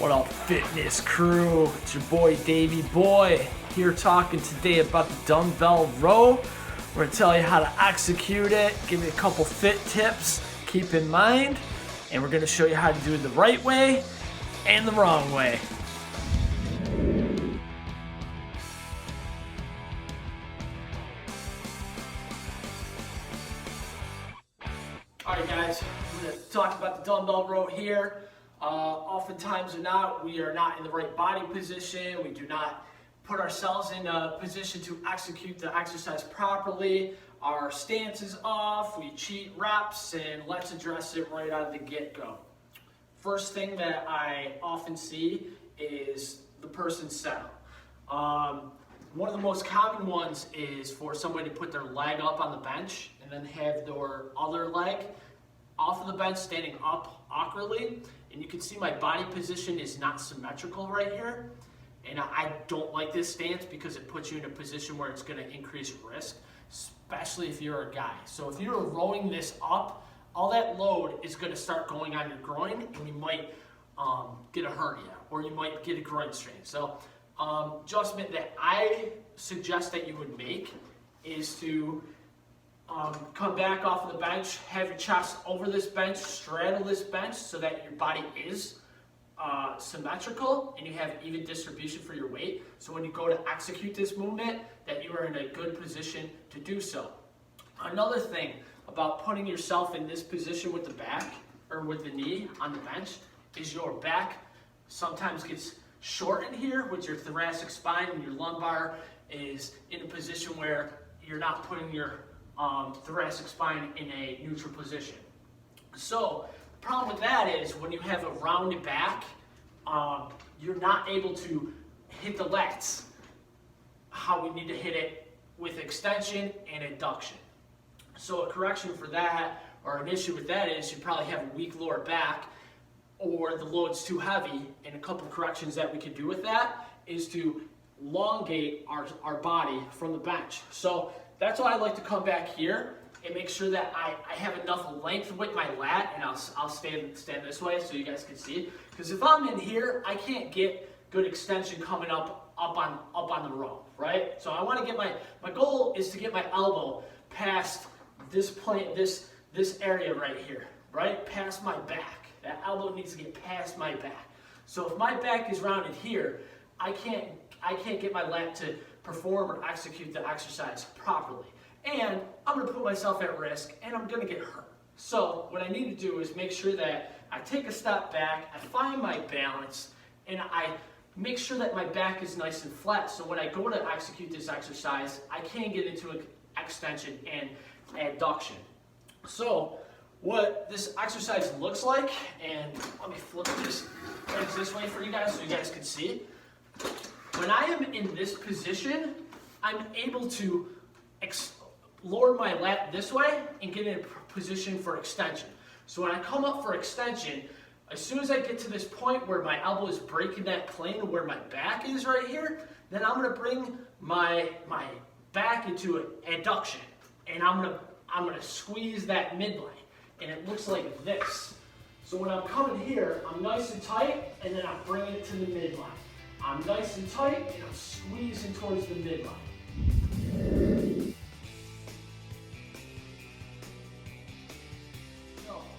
What up, fitness crew? It's your boy Davey Boy here talking today about the Dumbbell Row. We're gonna tell you how to execute it, give you a couple fit tips, keep in mind, and we're gonna show you how to do it the right way and the wrong way. Alright guys, we're gonna talk about the Dumbbell Row here. Oftentimes or not, we are not in the right body position. We do not put ourselves in a position to execute the exercise properly. Our stance is off, we cheat reps, and let's address it right out of the get-go. First thing that I often see is the person's setup. One of the most common ones is for somebody to put their leg up on the bench and then have their other leg off of the bench standing up awkwardly. And you can see my body position is not symmetrical right here. And I don't like this stance because it puts you in a position where it's gonna increase risk, especially if you're a guy. So if you're rowing this up, all that load is gonna start going on your groin and you might get a hernia or you might get a groin strain. So adjustment that I suggest that you would make is to come back off of the bench, have your chest over this bench, straddle this bench so that your body is symmetrical and you have even distribution for your weight. So when you go to execute this movement, that you are in a good position to do so. Another thing about putting yourself in this position with the back or with the knee on the bench is your back sometimes gets shortened here with your thoracic spine, and your lumbar is in a position where you're not putting your thoracic spine in a neutral position. So the problem with that is when you have a rounded back, you're not able to hit the lats how we need to hit it with extension and adduction. So a correction for that, or an issue with that, is you probably have a weak lower back or the load's too heavy, and a couple corrections that we could do with that is to elongate our body from the bench. So that's why I like to come back here and make sure that I have enough length with my lat, and I'll stand this way so you guys can see. Because if I'm in here, I can't get good extension coming up on the row, right? So I want to get my goal is to get my elbow past this plane, this area right here, right? Past my back. That elbow needs to get past my back. So if my back is rounded here, I can't get my lat to perform or execute the exercise properly. And I'm gonna put myself at risk and I'm gonna get hurt. So what I need to do is make sure that I take a step back, I find my balance, and I make sure that my back is nice and flat. So when I go to execute this exercise, I can get into an extension and adduction. So what this exercise looks like, and let me flip this way for you guys so you guys can see. When I am in this position, I'm able to lower my lat this way and get in a position for extension. So when I come up for extension, as soon as I get to this point where my elbow is breaking that plane where my back is right here, then I'm gonna bring my back into an adduction, and I'm gonna squeeze that midline, and it looks like this. So when I'm coming here, I'm nice and tight, and then I'm bringing it to the midline. I'm nice and tight, and I'm squeezing towards the midline.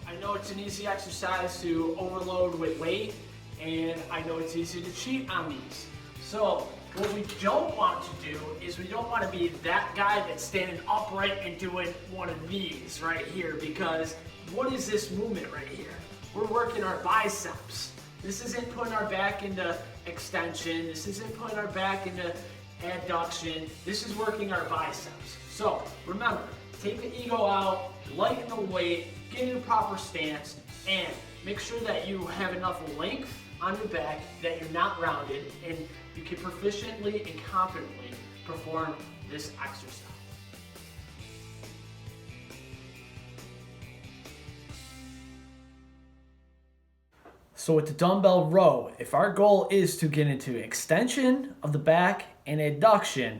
I know it's an easy exercise to overload with weight, and I know it's easy to cheat on these. So what we don't want to do is we don't want to be that guy that's standing upright and doing one of these right here, because what is this movement right here? We're working our biceps. This isn't putting our back into extension. This isn't putting our back into adduction. This is working our biceps. So remember, take the ego out, lighten the weight, get in a proper stance, and make sure that you have enough length on your back, that you're not rounded, and you can proficiently and competently perform this exercise. So with the dumbbell row, if our goal is to get into extension of the back and adduction,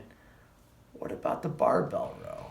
what about the barbell row?